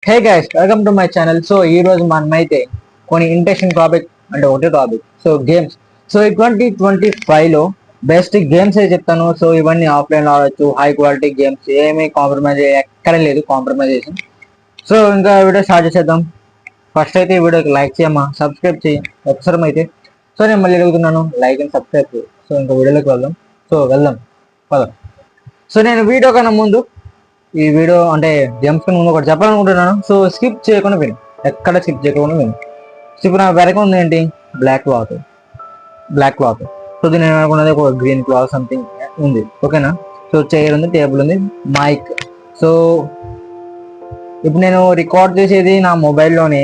Hey guys, welcome to my channel. So ఈ రోజు మనమైతే కొన్ని ఇంట్రెస్టింగ్ టాపిక్ అంటే ఒకటే టాపిక్ సో గేమ్స్. సో ఈ 2025 లో బెస్ట్ గేమ్స్ ఏ చెప్తాను. సో ఇవన్నీ ఆఫ్లైన్ లో ఆడొచ్చు, హై క్వాలిటీ గేమ్స్, ఏమీ కాంప్రమైజ్ ఎక్కడ లేదు కాంప్రమైజేషన్. సో ఇంకా వీడియో స్టార్ట్ చేసేద్దాం. ఫస్ట్ అయితే ఈ వీడియోకి లైక్ చేయమ్మా, సబ్స్క్రైబ్ చేయి అవసరం అయితే. సో నేను మళ్ళీ అడుగుతున్నాను, లైక్ అండ్ సబ్స్క్రైబ్ చేయి. సో ఇంకా వీడియోలోకి వెళ్దాం. పదం. సో నేను వీడియో కన్నా ముందు ఈ వీడియో అంటే గేమ్స్ కన్నా ముందు ఒకటి చెప్పాలనుకుంటున్నాను. సో స్కిప్ చేయకుండా విను, ఎక్కడ స్కిప్ చేయకుండా విను. సో ఇప్పుడు నా వెనక ఉంది ఏంటి, బ్లాక్ క్లాత్. సో దీని అనుకున్నది ఒక గ్రీన్ క్లాత్ సంథింగ్ ఉంది, ఓకేనా. సో చైర్ ఉంది, టేబుల్ ఉంది, మైక్. సో ఇప్పుడు నేను రికార్డ్ చేసేది నా మొబైల్లోనే,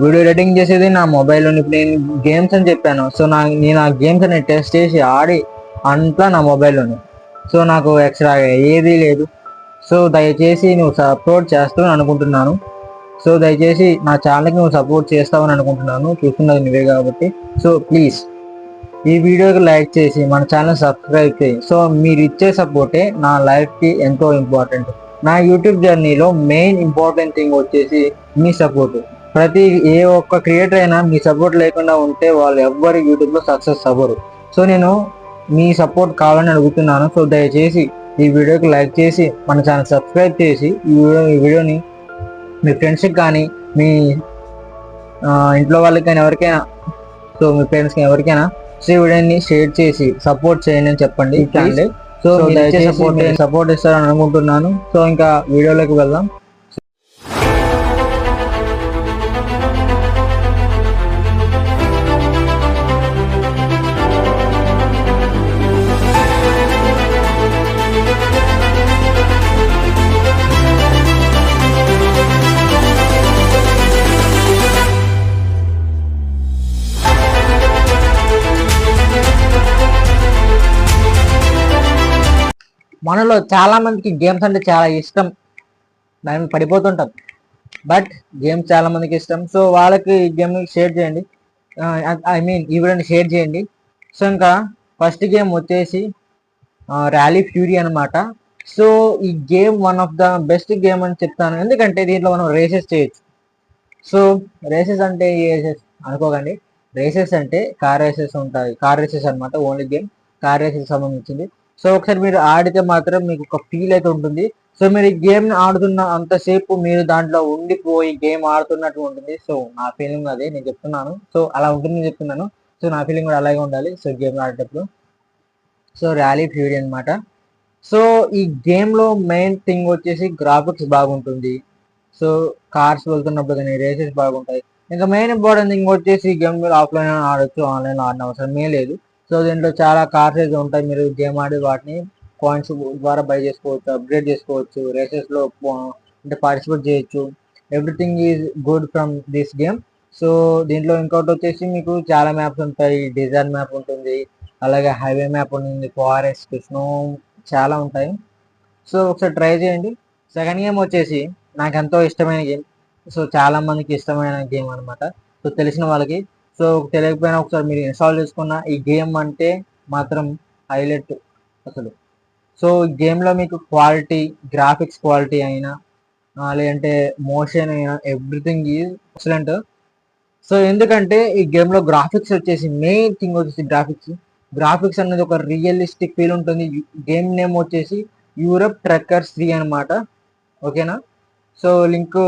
వీడియో ఎడిటింగ్ చేసేది నా మొబైల్లోనే. ఇప్పుడు నేను గేమ్స్ అని చెప్పాను. సో నేను ఆ గేమ్స్ అని టెస్ట్ చేసి ఆడి అంతా నా మొబైల్లోనే. సో నాకు ఎక్స్ట్రా ఏదీ లేదు. సో దయచేసి నువ్వు సపోర్ట్ చేస్తావని అనుకుంటున్నాను. సో దయచేసి నా ఛానల్కి నువ్వు సపోర్ట్ చేస్తావని అనుకుంటున్నాను, చూస్తున్నది నువ్వే కాబట్టి. సో ప్లీజ్ ఈ వీడియోకి లైక్ చేసి మన ఛానల్ సబ్స్క్రైబ్ చేయి. సో మీరు ఇచ్చే సపోర్టే నా లైఫ్కి ఎంతో ఇంపార్టెంట్. నా యూట్యూబ్ జర్నీలో మెయిన్ ఇంపార్టెంట్ థింగ్ వచ్చేసి మీ సపోర్ట్. ప్రతి ఏ ఒక్క క్రియేటర్ అయినా మీ సపోర్ట్ లేకుండా ఉంటే వాళ్ళు ఎవ్వరు యూట్యూబ్లో సక్సెస్ అవ్వరు. సో నేను మీ సపోర్ట్ కావాలని అడుగుతున్నాను. సో దయచేసి ఈ వీడియోకి లైక్ చేసి మన ఛానల్ సబ్స్క్రైబ్ చేసి ఈ వీడియోని మీ ఫ్రెండ్స్కి కానీ, మీ ఇంట్లో వాళ్ళకి కానీ, ఎవరికైనా, సో మీ పేరెంట్స్కి ఎవరికైనా సో ఈ వీడియోని షేర్ చేసి సపోర్ట్ చేయండి అని చెప్పండి. సో సపోర్ట్ ఇస్తారని అనుకుంటున్నాను. సో ఇంకా వీడియోలోకి వెళ్దాం. మనలో చాలా మందికి గేమ్స్ అంటే చాలా ఇష్టం, దాన్ని పడిపోతుంటాం. బట్ గేమ్స్ చాలా మందికి ఇష్టం. సో వాళ్ళకి ఈ గేమ్ షేర్ చేయండి, ఈ వీడియోని షేర్ చేయండి. సో ఇంకా ఫస్ట్ గేమ్ వచ్చేసి ర్యాలీ ఫ్యూరీ అనమాట. సో ఈ game one of the best game అని చెప్తాను, ఎందుకంటే దీంట్లో మనం రేసెస్ చేయొచ్చు. సో రేసెస్ అంటే రేసెస్ అనుకోకండి, రేసెస్ అంటే కార్ రేసెస్ ఉంటాయి, కార్ రేసెస్ అనమాట. ఓన్లీ గేమ్ కార్ రేసెస్ సంబంధించింది. సో ఒకసారి మీరు ఆడితే మాత్రం మీకు ఒక ఫీల్ అయితే ఉంటుంది. సో మీరు ఈ గేమ్ని ఆడుతున్న అంతసేపు మీరు దాంట్లో ఉండిపోయి గేమ్ ఆడుతున్నట్టు ఉంటుంది. సో నా ఫీలింగ్ అదే నేను చెప్తున్నాను. సో అలా ఉంటుంది చెప్తున్నాను. సో నా ఫీలింగ్ కూడా అలాగే ఉండాలి సో గేమ్ ఆడేటప్పుడు. సో ర్యాలీ ఫ్యూరీ అనమాట. సో ఈ గేమ్లో మెయిన్ థింగ్ వచ్చేసి గ్రాఫిక్స్ బాగుంటుంది. సో కార్స్ వెళ్తున్నప్పుడు కానీ రేసెస్ బాగుంటాయి. ఇంకా మెయిన్ ఇంపార్టెంట్ థింగ్ వచ్చేసి గేమ్ మీరు ఆఫ్లైన్ ఆడొచ్చు, ఆన్లైన్లో ఆడిన అవసరమే లేదు. సో దీంట్లో చాలా కార్స్ అయితే ఉంటాయి, మీరు గేమ్ ఆడి వాటిని కాయిన్స్ ద్వారా బై చేసుకోవచ్చు, అప్గ్రేడ్ చేసుకోవచ్చు, రేసెస్లో అంటే పార్టిసిపేట్ చేయొచ్చు. Everything is good from this game. So దీంట్లో ఇంకోటి వచ్చేసి మీకు చాలా మ్యాప్స్ ఉంటాయి, డిజైర్ మ్యాప్ ఉంటుంది, అలాగే హైవే మ్యాప్ ఉంటుంది, ఫారెస్ట్, స్నో, చాలా ఉంటాయి. సో ఒకసారి ట్రై చేయండి. సెకండ్ గేమ్ వచ్చేసి నాకు ఎంతో ఇష్టమైన గేమ్. సో చాలా మందికి ఇష్టమైన గేమ్ అనమాట. సో తెలిసిన వాళ్ళకి, సో తెలియకపోయినా ఒకసారి మీరు ఇన్స్టాల్ చేసుకున్న ఈ గేమ్ అంటే మాత్రం హైలైట్ అసలు. సో గేమ్లో మీకు క్వాలిటీ, గ్రాఫిక్స్ క్వాలిటీ అయినా లేదంటే మోషన్ అయినా ఎవ్రీథింగ్ ఈజ్ ఎక్సలెంట్. సో ఎందుకంటే ఈ గేమ్లో గ్రాఫిక్స్ వచ్చేసి మెయిన్ థింగ్ వచ్చేసి గ్రాఫిక్స్ అనేది ఒక రియలిస్టిక్ ఫీల్ ఉంటుంది. గేమ్ నేమ్ వచ్చేసి యూరప్ ట్రక్కర్స్ 3 అనమాట, ఓకేనా. సో లింక్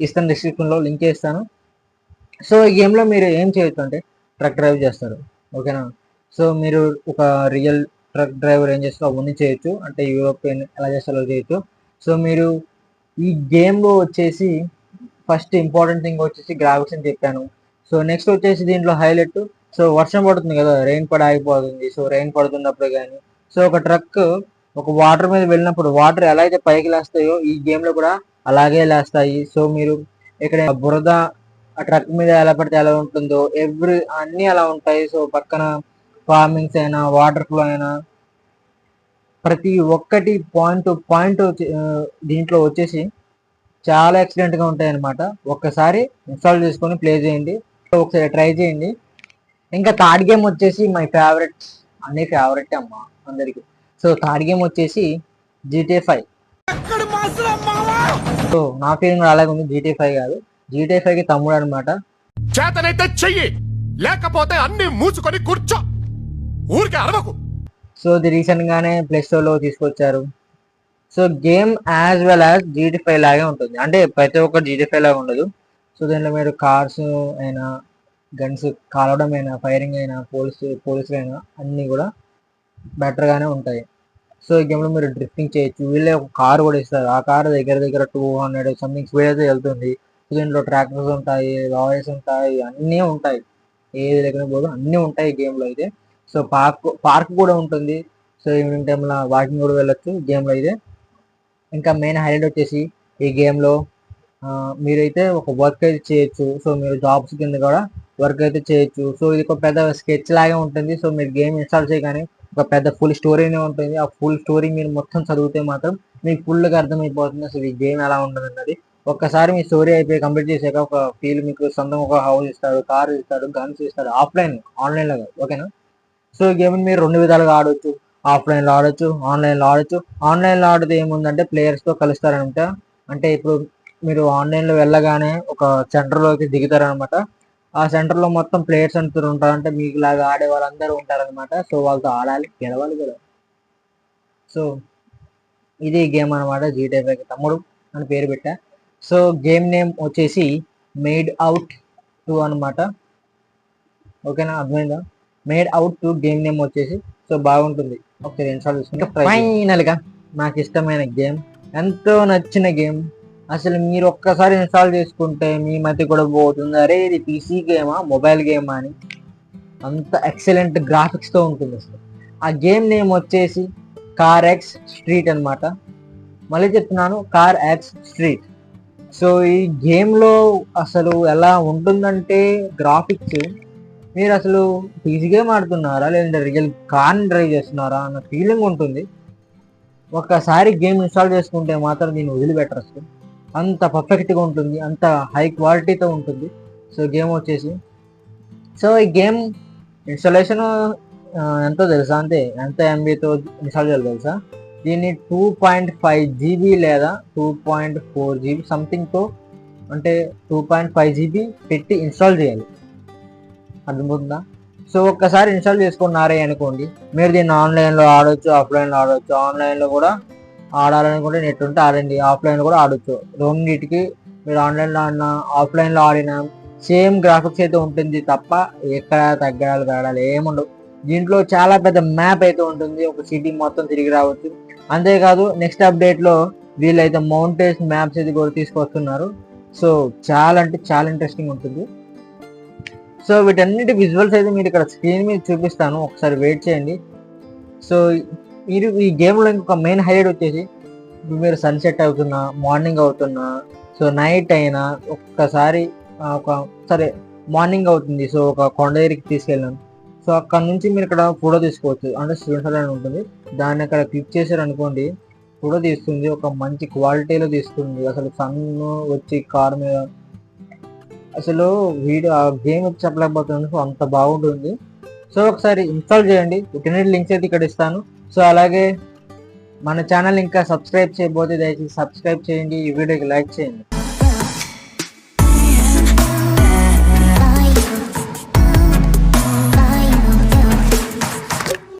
ఇస్తాను, డిస్క్రిప్షన్లో లింక్ ఇస్తాను. సో ఈ గేమ్లో మీరు ఏం చేయొచ్చు అంటే ట్రక్ డ్రైవ్ చేస్తారు, ఓకేనా. సో మీరు ఒక రియల్ ట్రక్ డ్రైవర్ ఏం చేస్తారో అవన్నీ చేయొచ్చు, అంటే యూరోపియన్ ఎలా చేస్తారో చేయొచ్చు. సో మీరు ఈ గేమ్లో వచ్చేసి ఫస్ట్ ఇంపార్టెంట్ థింగ్ వచ్చేసి గ్రాఫిక్స్ అని చెప్పాను. సో నెక్స్ట్ వచ్చేసి దీంట్లో హైలైట్, సో వర్షం పడుతుంది కదా, రెయిన్ పడి ఆగిపోతుంది. సో రెయిన్ పడుతున్నప్పుడు కానీ, సో ఒక ట్రక్ ఒక వాటర్ మీద వెళ్ళినప్పుడు వాటర్ ఎలా అయితే పైకి లేస్తాయో ఈ గేమ్లో కూడా అలాగే లేస్తాయి. సో మీరు ఇక్కడ బురద ఆ ట్రక్ మీద ఎలా పడితే ఎలా ఉంటుందో అన్నీ అలా ఉంటాయి. సో పక్కన ఫార్మింగ్స్ అయినా, వాటర్ ఫ్లో అయినా, ప్రతి ఒక్కటి పాయింట్ దీంట్లో వచ్చేసి చాలా ఎక్సలెంట్గా ఉంటాయి అనమాట. ఒక్కసారి ఇన్స్టాల్ చేసుకొని ప్లే చేయండి, ఒకసారి ట్రై చేయండి. ఇంకా థర్డ్ గేమ్ వచ్చేసి మై ఫేవరెట్, అన్ని ఫేవరెట్ అమ్మా అందరికి. సో థర్డ్ గేమ్ వచ్చేసి GTA 5. సో నా ఫీలింగ్ అలాగే ఉంది. GTA 5 కాదు, GTA 5 కి తమ్ముడు అనమాట. చేతనైతే చెయ్యి, లేకపోతే అన్ని మూసుకొని కూర్చో, ఊరికే అరవకు. సో ఇది రీసెంట్ గానే ప్లే స్టోర్ లో తీసుకొచ్చారు. So game as well as GTA 5 లాగే ఉంటుంది, అంటే ప్రతి ఒక్క GTA 5 లాగా ఉండదు. సో దీనిలో మీరు కార్స్ అయినా, గన్స్ కాలవడం అయినా, ఫైరింగ్ అయినా, పోలీసులు అయినా అన్నీ కూడా బెటర్గానే ఉంటాయి. సో ఈ గేమ్లో మీరు డ్రిఫ్టింగ్ చేయొచ్చు. వీళ్ళే ఒక కారు కూడా ఇస్తారు, ఆ కారు దగ్గర దగ్గర 200 సంథింగ్ స్పీడ్ అయితే వెళ్తుంది. సో దీంట్లో ట్రాక్టర్స్ ఉంటాయి, లారీస్ ఉంటాయి, అన్నీ ఉంటాయి. ఏది దగ్గర పోదు అన్నీ ఉంటాయి ఈ గేమ్లో అయితే. సో పార్క్ కూడా ఉంటుంది. సో ఈవినింగ్ టైంలో వాకింగ్ కూడా వెళ్ళొచ్చు గేమ్లో అయితే. ఇంకా మెయిన్ హైలైట్ వచ్చేసి ఈ గేమ్లో మీరైతే ఒక వర్క్ అయితే చేయొచ్చు. సో మీరు జాబ్స్ కింద కూడా వర్క్ అయితే చేయొచ్చు. సో ఇది ఒక పెద్ద స్కెచ్ లాగే ఉంటుంది. సో మీరు గేమ్ ఇన్స్టాల్ చేయగానే ఒక పెద్ద ఫుల్ స్టోరీనే ఉంటుంది. ఆ ఫుల్ స్టోరీ మీరు మొత్తం చదివితే మాత్రం మీకు ఫుల్గా అర్థమైపోతుంది అసలు ఈ గేమ్ ఎలా ఉంటుంది అన్నది. ఒక్కసారి మీ స్టోరీ అయిపోయి కంప్లీట్ చేశాక ఒక ఫీల్ మీకు సొంతం ఒక హౌస్ ఇస్తాడు, కార్ ఇస్తాడు, గన్స్ ఇస్తాడు. ఆన్లైన్లో కాదు, ఓకేనా. సో ఈ గేమ్ని మీరు 2 విధాలుగా ఆడొచ్చు. ఆఫ్లైన్లో ఆడొచ్చు, ఆన్లైన్లో ఆడొచ్చు. ఆన్లైన్లో ఆడితే ఏముందంటే ప్లేయర్స్తో కలుస్తారనమాట. అంటే ఇప్పుడు మీరు ఆన్లైన్లో వెళ్ళగానే ఒక సెంటర్లోకి దిగుతారనమాట. ఆ సెంటర్లో మొత్తం ప్లేయర్స్ అంటూ ఉంటారు, అంటే మీకు లాగా ఆడే వాళ్ళందరూ ఉంటారనమాట. సో వాళ్ళతో ఆడాలి, గెలవాలి కదా. సో ఇది గేమ్ అనమాట. GTA 5 తమ్ముడు అని పేరు పెట్టా. సో గేమ్ నేమ్ వచ్చేసి మేడ్ అవుట్ 2 అనమాట, ఓకేనా, అర్థమైందా. మేడ్ అవుట్ 2 గేమ్ నేమ్ వచ్చేసి. సో బాగుంటుంది, ఒకసారి ఇన్స్టాల్ చేసుకుంటే. ఫైనల్గా నాకు ఇష్టమైన గేమ్, ఎంతో నచ్చిన గేమ్. అసలు మీరు ఒక్కసారి ఇన్స్టాల్ చేసుకుంటే మీ మధ్య కూడా పోతుంది, అరే ఇది PC గేమా మొబైల్ గేమా అని. అంత ఎక్సలెంట్ గ్రాఫిక్స్తో ఉంటుంది అసలు. ఆ గేమ్ నేమ్ వచ్చేసి కార్ ఎక్స్ స్ట్రీట్ అనమాట. మళ్ళీ చెప్తున్నాను, కార్ ఎక్స్ స్ట్రీట్. సో ఈ గేమ్లో అసలు ఎలా ఉంటుందంటే గ్రాఫిక్స్, మీరు అసలు PC గేమ్ ఆడుతున్నారా లేదంటే రియల్ కార్ని డ్రైవ్ చేస్తున్నారా అన్న ఫీలింగ్ ఉంటుంది. ఒక్కసారి గేమ్ ఇన్స్టాల్ చేసుకుంటే మాత్రం దీన్ని వదిలిపెట్టరు అసలు. అంత పర్ఫెక్ట్గా ఉంటుంది, అంత హై క్వాలిటీతో ఉంటుంది. సో గేమ్ వచ్చేసి, సో ఈ గేమ్ ఇన్స్టాలేషన్ ఎంతో తెలుసా, అంతే ఎంత MBతో ఇన్స్టాల్ చేయాలి తెలుసా. దీన్ని 2.5 GB లేదా 2.4 GB సంథింగ్తో, అంటే 2.5 GB పెట్టి ఇన్స్టాల్ చేయాలి, అర్థమవుతుందా. సో ఒక్కసారి ఇన్స్టాల్ చేసుకున్నారే అనుకోండి, మీరు దీన్ని ఆన్లైన్లో ఆడొచ్చు, ఆఫ్లైన్లో ఆడొచ్చు. ఆన్లైన్లో కూడా ఆడాలనుకుంటే నెట్ ఉంటే ఆడండి, ఆఫ్లైన్లో కూడా ఆడొచ్చు. రెండింటికి మీరు ఆన్లైన్లో ఆడినా ఆఫ్లైన్లో ఆడినా సేమ్ గ్రాఫిక్స్ అయితే ఉంటుంది తప్ప ఎక్కడ తగ్గడాలు తగ్గడాలు ఏముండవు. దీంట్లో చాలా పెద్ద మ్యాప్ అయితే ఉంటుంది, ఒక సిటీ మొత్తం తిరిగి రావచ్చు. అంతేకాదు నెక్స్ట్ అప్డేట్లో వీళ్ళైతే మౌంటైన్స్ మ్యాప్స్ ఇది కూడా తీసుకొస్తున్నారు. సో చాలా అంటే చాలా ఇంట్రెస్టింగ్ ఉంటుంది. సో వీటన్నిటి విజువల్స్ అయితే మీరు ఇక్కడ స్క్రీన్ మీద చూపిస్తాను, ఒకసారి వెయిట్ చేయండి. సో మీరు ఈ గేమ్లో ఇంకొక మెయిన్ హైలైట్ వచ్చేసి, ఇప్పుడు మీరు సన్సెట్ అవుతున్నా, మార్నింగ్ అవుతున్నా, సో నైట్ అయినా ఒక్కసారి సరే మార్నింగ్ అవుతుంది, సో ఒక కొండ దగ్గరికి తీసుకెళ్ళాను. సో అక్కడ నుంచి మీరు ఇక్కడ ఫోటో తీసుకోవచ్చు, అంటే స్క్రీన్ అని ఉంటుంది. దాన్ని అక్కడ క్లిక్ చేశారు అనుకోండి, ఫోటో తీస్తుంది, ఒక మంచి క్వాలిటీలో తీస్తుంది. అసలు సన్ వచ్చి కార్ మీద అసలు ఆ గేమ్ వచ్చి చెప్పలేకపోతుంది. సో అంత బాగుంటుంది. సో ఒకసారి ఇన్స్టాల్ చేయండి, ఇంటర్నెట్ లింక్స్ అయితే ఇక్కడ ఇస్తాను. సో అలాగే మన ఛానల్ ఇంకా సబ్స్క్రైబ్ చేయకపోతే దయచేసి సబ్స్క్రైబ్ చేయండి, ఈ వీడియోకి లైక్ చేయండి.